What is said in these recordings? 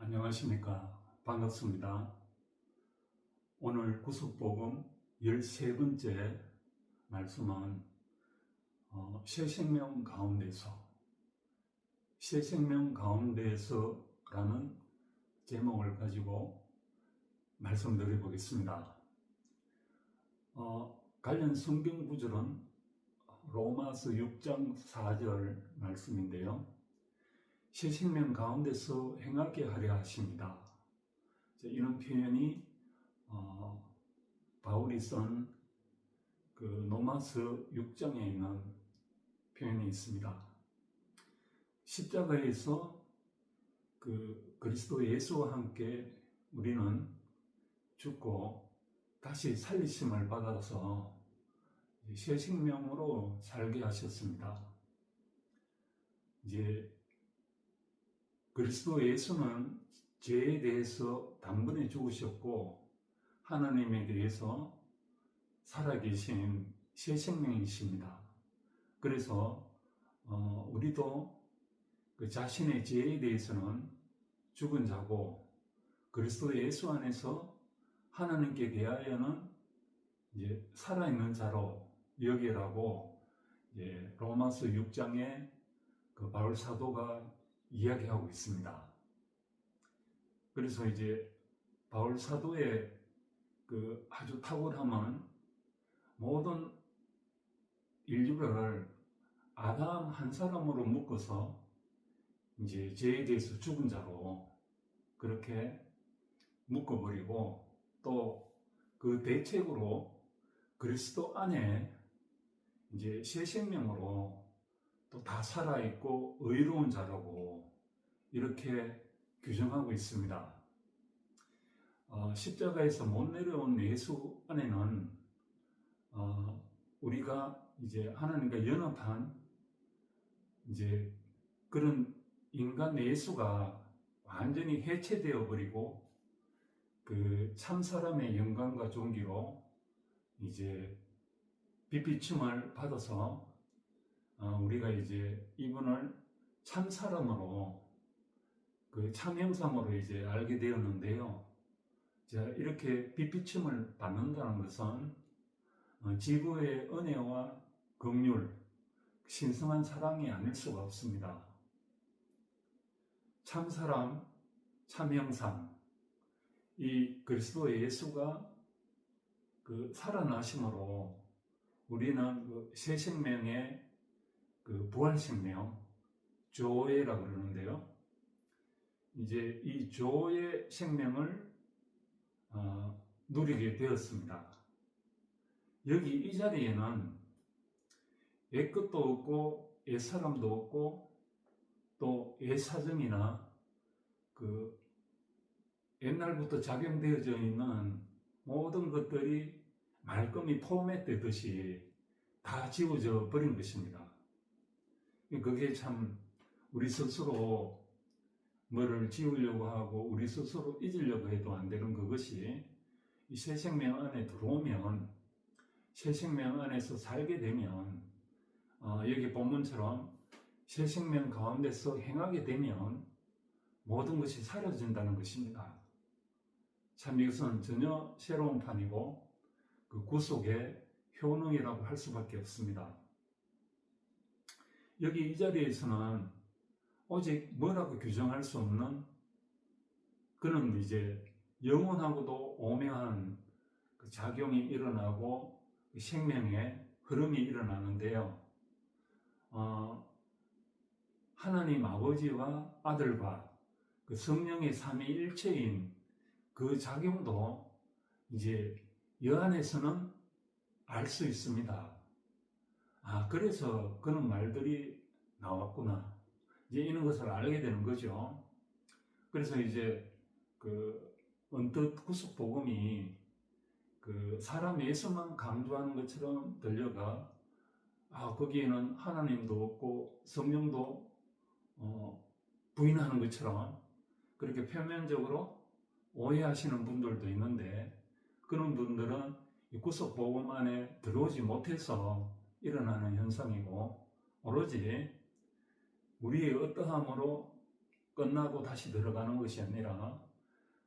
안녕하십니까. 반갑습니다. 오늘 구속복음 13번째 말씀은 새 생명 가운데서라는 제목을 가지고 말씀드려 보겠습니다. 관련 성경 구절은 로마서 6장 4절 말씀인데요. 새 생명 가운데서 행하게 하려 하십니다. 이런 표현이 바울이 쓴 그 로마서 6장에 있는 표현이 있습니다. 십자가에서 그 그리스도 예수와 함께 우리는 죽고 다시 살리심을 받아서 새 생명으로 살게 하셨습니다. 이제 그리스도 예수는 죄에 대해서 단번에 죽으셨고 하나님에 대해서 살아계신 새 생명이십니다. 그래서 우리도 그 자신의 죄에 대해서는 죽은 자고 그리스도 예수 안에서 하나님께 대하여는 이제 살아있는 자로 여기라고 이제 로마서 6장에 그 바울 사도가 이야기하고 있습니다. 그래서 이제 바울 사도의 그 아주 탁월함은 모든 인류를 아담 한 사람으로 묶어서 이제 죄에 대해서 죽은 자로 그렇게 묶어버리고 또 그 대책으로 그리스도 안에 이제 새 생명으로 또 다 살아있고 의로운 자라고 이렇게 규정하고 있습니다. 십자가에서 못 내려온 예수 안에는 우리가 이제 하나님과 연합한 이제 그런 인간 예수가 완전히 해체되어 버리고 그 참 사람의 영광과 존귀로 이제 빛비춤을 받아서 우리가 이제 이분을 참 사람으로 그 참 형상으로 이제 알게 되었는데요. 자, 이렇게 빛비춤을 받는다는 것은 지구의 은혜와 긍휼, 신성한 사랑이 아닐 수가 없습니다. 참 사람, 참 형상, 이 그리스도 예수가 그 살아나심으로 우리는 그 새 생명의 그 부활 생명, 조회라고 그러는데요. 이제 이 조의 생명을 누리게 되었습니다. 여기 이 자리에는 옛것도 없고 옛사람도 없고 또 옛사정이나 그 옛날부터 작용되어져 있는 모든 것들이 말끔히 포맷되듯이 다 지워져 버린 것입니다. 그게 참 우리 스스로 뭐를 지우려고 하고 우리 스스로 잊으려고 해도 안 되는 그것이 이 새 생명 안에 들어오면 새 생명 안에서 살게 되면 여기 본문처럼 새 생명 가운데서 행하게 되면 모든 것이 사라진다는 것입니다. 참 이것은 전혀 새로운 판이고 그 구속의 효능이라고 할 수밖에 없습니다. 여기 이 자리에서는 오직 뭐라고 규정할 수 없는 그런 이제 영원하고도 오묘한 그 작용이 일어나고 그 생명의 흐름이 일어나는데요. 하나님 아버지와 아들과 그 성령의 삼위일체인 그 작용도 이제 여 안에서는 알 수 있습니다. 그래서 그런 말들이 나왔구나. 이제 이런 것을 알게 되는 거죠. 그래서 이제 그 언뜻 구속 복음이 그 사람 예수만 강조하는 것처럼 들려가 거기에는 하나님도 없고 성령도 부인하는 것처럼 그렇게 표면적으로 오해하시는 분들도 있는데 그런 분들은 이 구속 복음 안에 들어오지 못해서 일어나는 현상이고 오로지 우리의 어떠함으로 끝나고 다시 들어가는 것이 아니라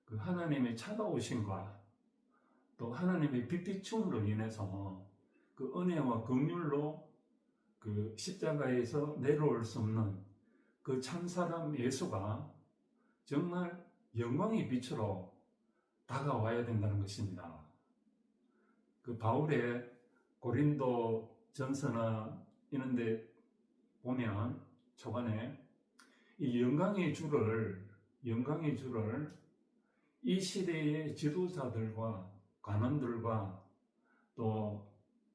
그 하나님의 찾아오심과 또 하나님의 빛비춤으로 인해서 그 은혜와 긍휼로 그 십자가에서 내려올 수 없는 그 참사람 예수가 정말 영광의 빛으로 다가와야 된다는 것입니다. 그 바울의 고린도 전서나 이런데 보면 초반에 이 영광의 주를 이 시대의 지도자들과 관원들과 또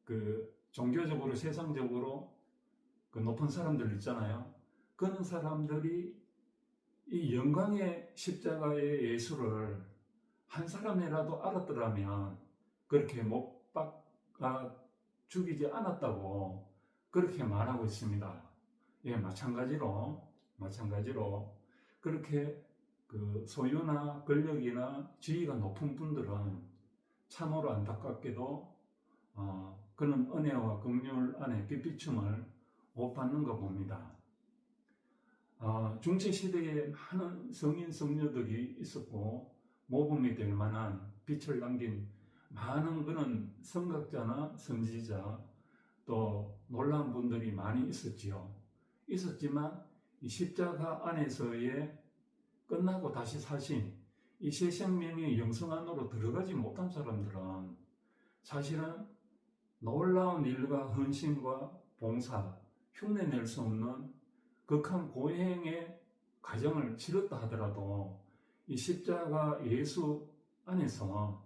그 종교적으로 세상적으로 그 높은 사람들 있잖아요. 그런 사람들이 이 영광의 십자가의 예수를 한 사람이라도 알았더라면 그렇게 못 박아 죽이지 않았다고 그렇게 말하고 있습니다. 예, 마찬가지로 그렇게 그 소유나 권력이나 지위가 높은 분들은 참으로 안타깝게도 그런 은혜와 긍휼 안에 빛비춤을 못 받는 거 봅니다. 중세 시대에 많은 성인 성녀들이 있었고 모범이 될 만한 빛을 남긴 많은 그런 선각자나 선지자 또 놀라운 분들이 많이 있었지만 이 십자가 안에서의 끝나고 다시 사신 이 새 생명의 영성 안으로 들어가지 못한 사람들은 사실은 놀라운 일과 헌신과 봉사, 흉내낼 수 없는 극한 고행의 과정을 치렀다 하더라도 이 십자가 예수 안에서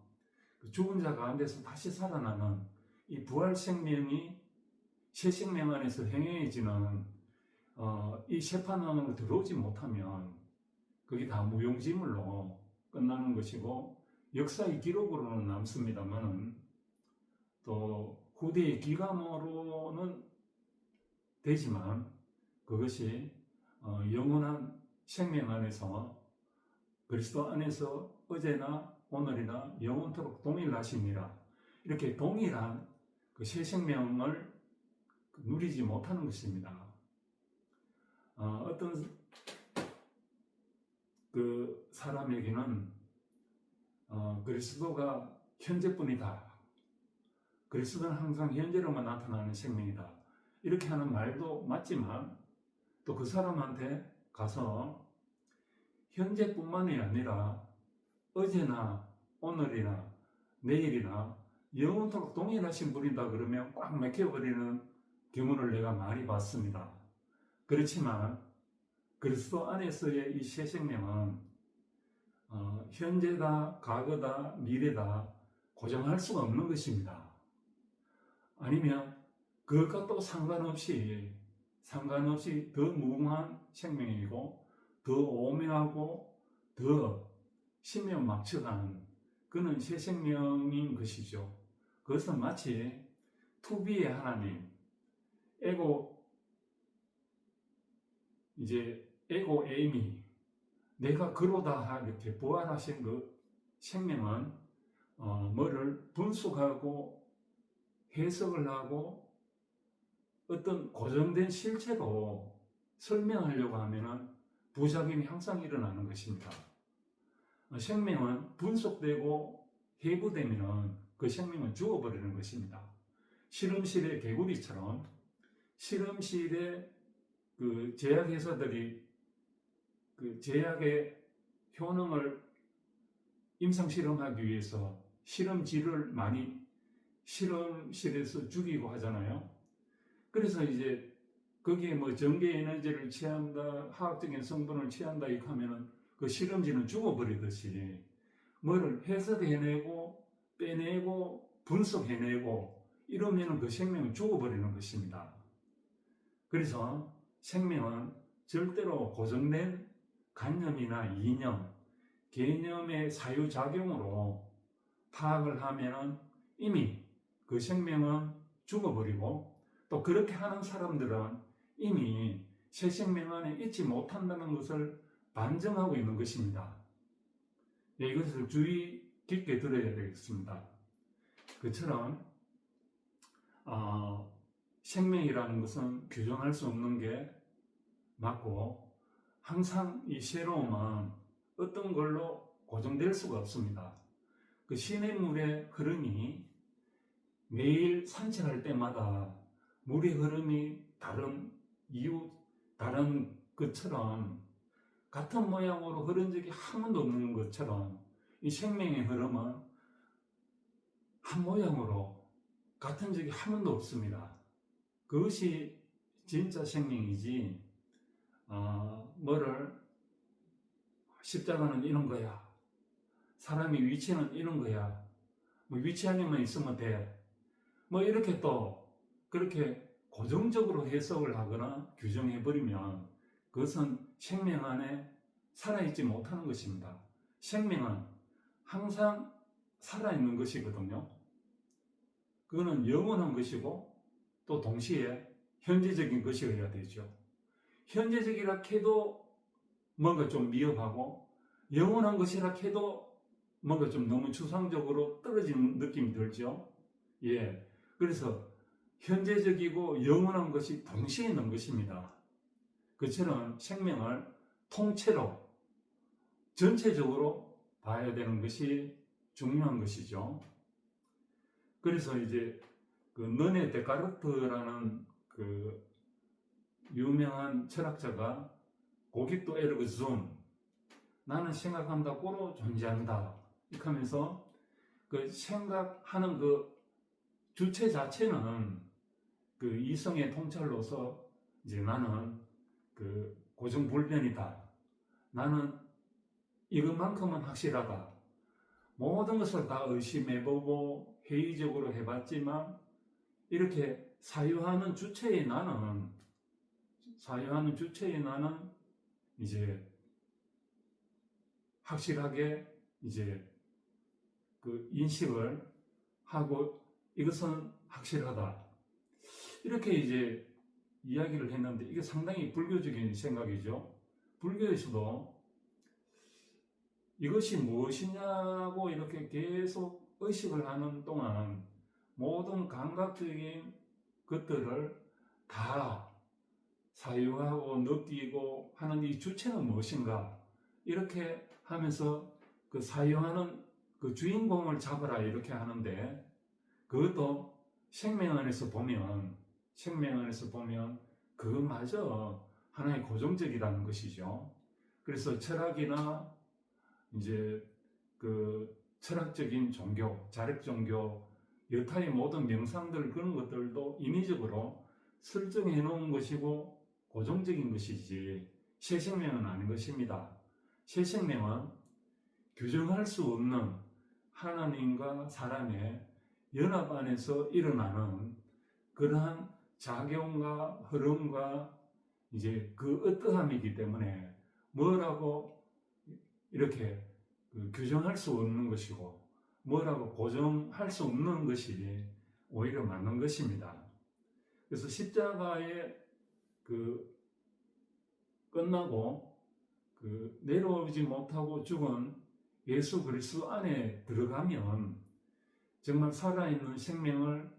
그 죽은 자 가운데서 다시 살아나는 이 부활 생명이 새 생명 안에서 행해지는 이 세판 안으로 들어오지 못하면 그게 다 무용지물로 끝나는 것이고 역사의 기록으로는 남습니다만은 또 후대의 기감으로는 되지만 그것이 영원한 생명 안에서 그리스도 안에서 어제나 오늘이나 영원토록 동일하심이라 이렇게 동일한 그 새 생명을 누리지 못하는 것입니다. 어떤 그 사람에게는 그리스도가 현재뿐이다. 그리스도는 항상 현재로만 나타나는 생명이다. 이렇게 하는 말도 맞지만 또 그 사람한테 가서 현재뿐만이 아니라 어제나 오늘이나 내일이나 영원토록 동일하신 분이다 그러면 꽉 막혀버리는 경우를 내가 많이 봤습니다. 그렇지만 그리스도 안에서의 이 새 생명은 현재다, 과거다, 미래다 고정할 수가 없는 것입니다. 아니면 그것과 또 상관없이 더 무궁한 생명이고 더 오묘하고 더 신명막측한 그는 새 생명인 것이죠. 그것은 마치 투비의 하나님, 에고 에이미, 내가 그로다 이렇게 부활하신 그 생명은 뭐를 분석하고 해석을 하고 어떤 고정된 실체로 설명하려고 하면은 부작용이 항상 일어나는 것입니다. 생명은 분석되고 해부되면은 그 생명은 죽어버리는 것입니다. 실험실의 개구리처럼 실험실에 그 제약회사들이 그 제약의 효능을 임상실험하기 위해서 실험지를 많이 실험실에서 죽이고 하잖아요. 그래서 이제 거기에 뭐 전기 에너지를 취한다, 화학적인 성분을 취한다 이렇게 하면은 그 실험지는 죽어버리듯이 뭐를 해석해내고 빼내고 분석해내고 이러면은 그 생명은 죽어버리는 것입니다. 그래서 생명은 절대로 고정된 관념이나 이념, 개념의 사유작용으로 파악을 하면은 이미 그 생명은 죽어버리고 또 그렇게 하는 사람들은 이미 새 생명 안에 있지 못한다는 것을 반증하고 있는 것입니다. 네, 이것을 주의 깊게 들어야 되겠습니다. 그처럼 생명이라는 것은 규정할 수 없는 게 맞고 항상 이 새로움은 어떤 걸로 고정될 수가 없습니다. 그 시냇물의 흐름이 매일 산책할 때마다 물의 흐름이 다른 것처럼 같은 모양으로 흐른 적이 한 번도 없는 것처럼 이 생명의 흐름은 한 모양으로 같은 적이 한 번도 없습니다. 그것이 진짜 생명이지, 뭐를 십자가는 이런 거야, 사람의 위치는 이런 거야, 뭐 위치 안에만 있으면 돼, 뭐 이렇게 또 그렇게 고정적으로 해석을 하거나 규정해버리면 그것은 생명 안에 살아있지 못하는 것입니다. 생명은 항상 살아있는 것이거든요. 그거는 영원한 것이고 또 동시에 현재적인 것이어야 되죠. 현재적이라 해도 뭔가 좀 미흡하고 영원한 것이라 해도 뭔가 좀 너무 추상적으로 떨어지는 느낌이 들죠. 예, 그래서 현재적이고 영원한 것이 동시에 있는 것입니다. 그처럼 생명을 통째로 전체적으로 봐야 되는 것이 중요한 것이죠. 그래서 이제 그 르네 데카르트라는 그 유명한 철학자가 고깃도 에르그 줌, 나는 생각한다고로 존재한다, 이렇게 하면서 그 생각하는 그 주체 자체는 그 이성의 통찰로서 이제 나는 그 고정불변이다, 나는 이것만큼은 확실하다, 모든 것을 다 의심해보고 회의적으로 해봤지만 이렇게 사유하는 주체의 나는 이제 확실하게 이제 그 인식을 하고 이것은 확실하다, 이렇게 이제 이야기를 했는데 이게 상당히 불교적인 생각이죠. 불교에서도 이것이 무엇이냐고 이렇게 계속 의식을 하는 동안 모든 감각적인 것들을 다 사유하고 느끼고 하는 이 주체는 무엇인가, 이렇게 하면서 그 사유하는 그 주인공을 잡아라, 이렇게 하는데 그것도 생명 안에서 보면 그것마저 하나의 고정적이라는 것이죠. 그래서 철학이나 이제 그 철학적인 종교, 자력 종교, 여타의 모든 명상들, 그런 것들도 인위적으로 설정해 놓은 것이고 고정적인 것이지 새 생명은 아닌 것입니다. 새 생명은 규정할 수 없는 하나님과 사람의 연합 안에서 일어나는 그러한 작용과 흐름과 이제 그 어떠함이기 때문에 뭐라고 이렇게 규정할 수 없는 것이고 뭐라고 고정할 수 없는 것이 오히려 맞는 것입니다. 그래서 십자가에 끝나고 내려오지 못하고 죽은 예수 그리스도 안에 들어가면 정말 살아있는 생명을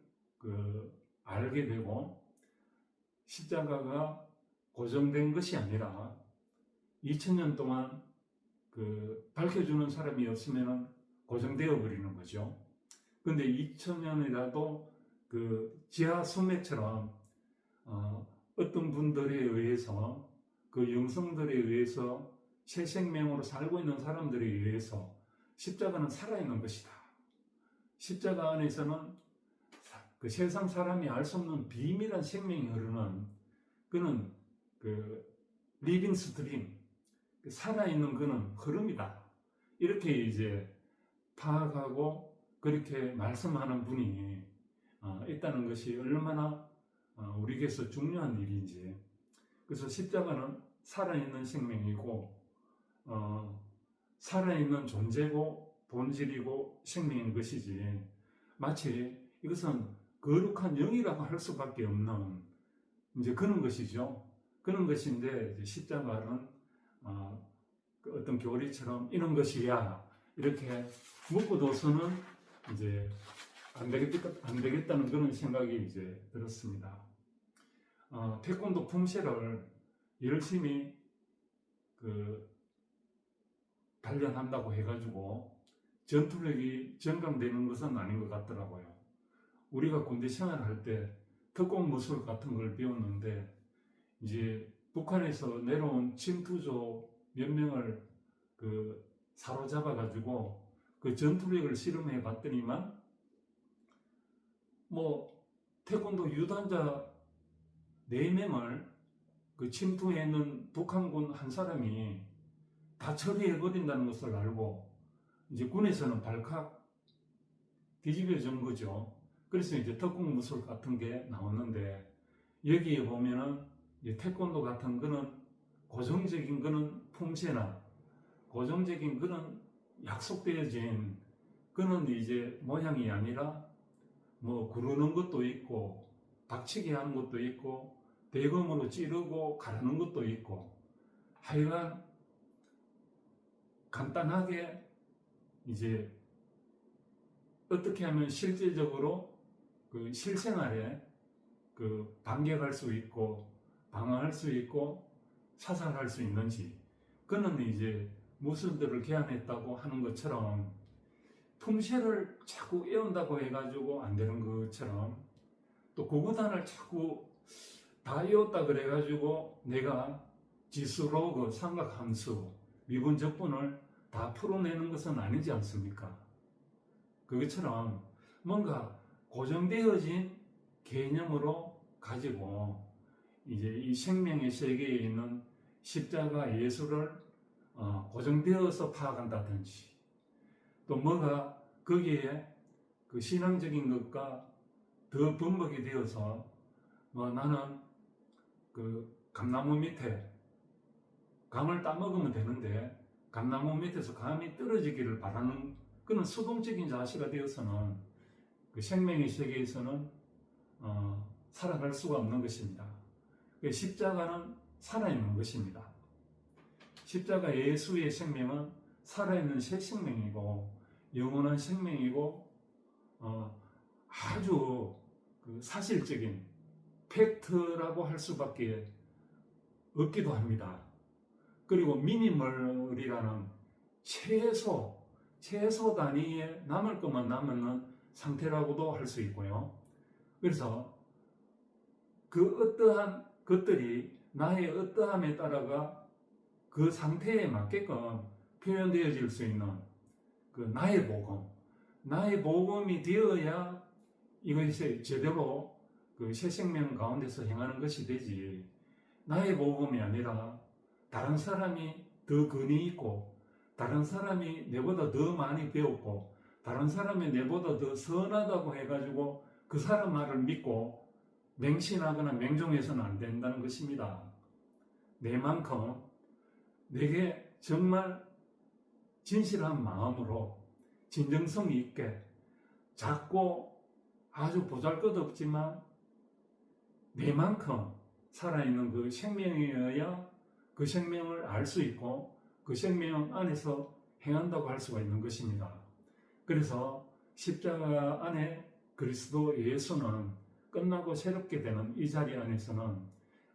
알게 되고 십자가가 고정된 것이 아니라 2000년 동안 밝혀주는 사람이 없으면 고정되어 버리는 거죠. 근데 2000년이라도 지하 수맥처럼 어떤 분들에 의해서 그 영성들에 의해서 새 생명으로 살고 있는 사람들에 의해서 십자가는 살아있는 것이다. 십자가 안에서는 그 세상 사람이 알 수 없는 비밀한 생명이 흐르는 그는 리빙 스트림, 살아있는 그는 흐름이다. 이렇게 이제 파악하고 그렇게 말씀하는 분이 있다는 것이 얼마나 우리에게서 중요한 일인지. 그래서 십자가는 살아있는 생명이고 살아있는 존재고 본질이고 생명인 것이지 마치 이것은 거룩한 영이라고 할 수밖에 없는 이제 그런 것이죠. 그런 것인데 이제 십자가는 어떤 교리처럼 이런 것이야 이렇게 묶어둬서는 이제 안 되겠다는 그런 생각이 이제 들었습니다. 태권도 품새를 열심히 그 단련한다고 해가지고 전투력이 증강되는 것은 아닌 것 같더라고요. 우리가 군대 생활할 때 특공 무술 같은 걸 배웠는데 이제 북한에서 내려온 침투조 몇 명을 사로잡아가지고 그 전투력을 실험해 봤더니만 뭐 태권도 유단자 4명을 그 침투해 있는 북한군 한 사람이 다 처리해 버린다는 것을 알고 이제 군에서는 발칵 뒤집어진 거죠. 그래서 이제 특공 무술 같은 게 나왔는데 여기에 보면은 이제 태권도 같은 거는 고정적인 거는 품새나 고정적인 거는 약속되어진 그는 이제 모양이 아니라 뭐 구르는 것도 있고 박치기 하는 것도 있고 대검으로 찌르고 가르는 것도 있고 하여간 간단하게 이제 어떻게 하면 실제적으로 그 실생활에 그 반격할 수 있고 방어할 수 있고 사살할 수 있는지 그는 이제 무술들을 개안했다고 하는 것처럼 품새를 자꾸 외운다고 해가지고 안 되는 것처럼 또 구구단을 자꾸 다 외웠다 그래가지고 내가 지수로 그 삼각함수 미분적분을 다 풀어내는 것은 아니지 않습니까? 그것처럼 뭔가 고정되어진 개념으로 가지고 이제 이 생명의 세계에 있는 십자가 예수를 고정되어서 파악한다든지 또 뭐가 거기에 그 신앙적인 것과 더 번복이 되어서 뭐 나는 그 감나무 밑에 감을 따먹으면 되는데 감나무 밑에서 감이 떨어지기를 바라는 그런 수동적인 자세가 되어서는 그 생명의 세계에서는 살아갈 수가 없는 것입니다. 십자가는 살아있는 것입니다. 십자가 예수의 생명은 살아있는 새 생명이고 영원한 생명이고 아주 그 사실적인 팩트라고 할 수밖에 없기도 합니다. 그리고 미니멀이라는 최소 단위의 남을 것만 남는 상태라고도 할 수 있고요. 그래서 그 어떠한 것들이 나의 어떠함에 따라가 그 상태에 맞게끔 표현되어질 수 있는 그 나의 복음이 되어야 이것이 제대로 그 새 생명 가운데서 행하는 것이 되지. 나의 복음이 아니라 다른 사람이 더 근이 있고 다른 사람이 내보다 더 많이 배웠고 다른 사람이 내보다 더 선하다고 해가지고 그 사람 말을 믿고 맹신하거나 맹종해서는 안 된다는 것입니다. 내만큼 내게 정말 진실한 마음으로 진정성이 있게 작고 아주 보잘것없지만 내만큼 살아있는 그 생명이어야 그 생명을 알 수 있고 그 생명 안에서 행한다고 할 수가 있는 것입니다. 그래서 십자가 안에 그리스도 예수는 끝나고 새롭게 되는 이 자리 안에서는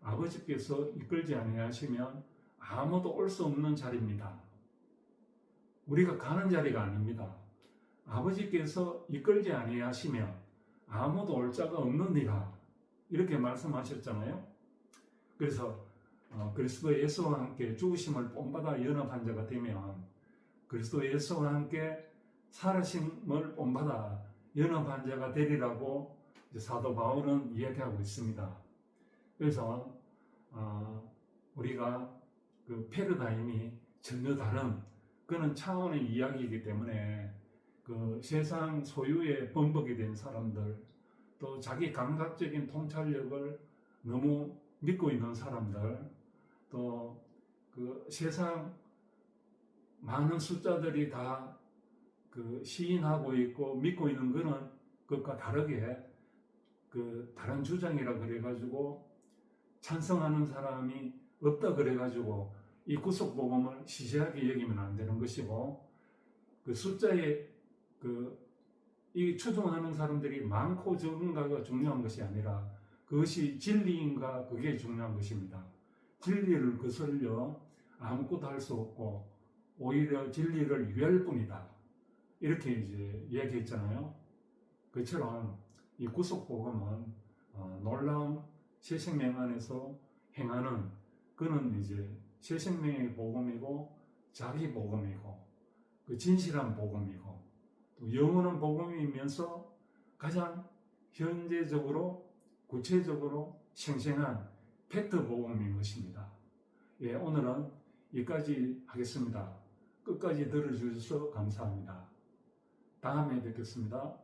아버지께서 이끌지 아니하시면 아무도 올 수 없는 자리입니다. 우리가 가는 자리가 아닙니다. 아버지께서 이끌지 아니하시면 아무도 올 자가 없느니라 이렇게 말씀하셨잖아요. 그래서 그리스도 예수와 함께 죽으심을 본받아 연합한 자가 되면 그리스도 예수와 함께 살아심을 본받아 연합한 자가 되리라고 사도 바울은 이야기하고 있습니다. 그래서 우리가 그 패러다임이 전혀 다른 그런 차원의 이야기이기 때문에 그 세상 소유에 범벅이 된 사람들 또 자기 감각적인 통찰력을 너무 믿고 있는 사람들 또 그 세상 많은 숫자들이 다 그 시인하고 있고 믿고 있는 거는 그것과 다르게 그 다른 주장이라 그래가지고 찬성하는 사람이 없다 그래가지고 이 구속복음을 시시하게 여기면 안 되는 것이고 그 숫자에 이 추종하는 사람들이 많고 적은가가 중요한 것이 아니라 그것이 진리인가 그게 중요한 것입니다. 진리를 거슬려 아무것도 할 수 없고 오히려 진리를 위할 뿐이다. 이렇게 이제 이야기했잖아요. 그처럼 이 구속복음은 놀라운 새 생명 안에서 행하는, 그는 이제 새 생명의 복음이고 자기 복음이고 그 진실한 복음이고 또 영원한 복음이면서 가장 현재적으로 구체적으로 생생한 팩트 복음인 것입니다. 예, 오늘은 여기까지 하겠습니다. 끝까지 들어주셔서 감사합니다. 다음에 뵙겠습니다.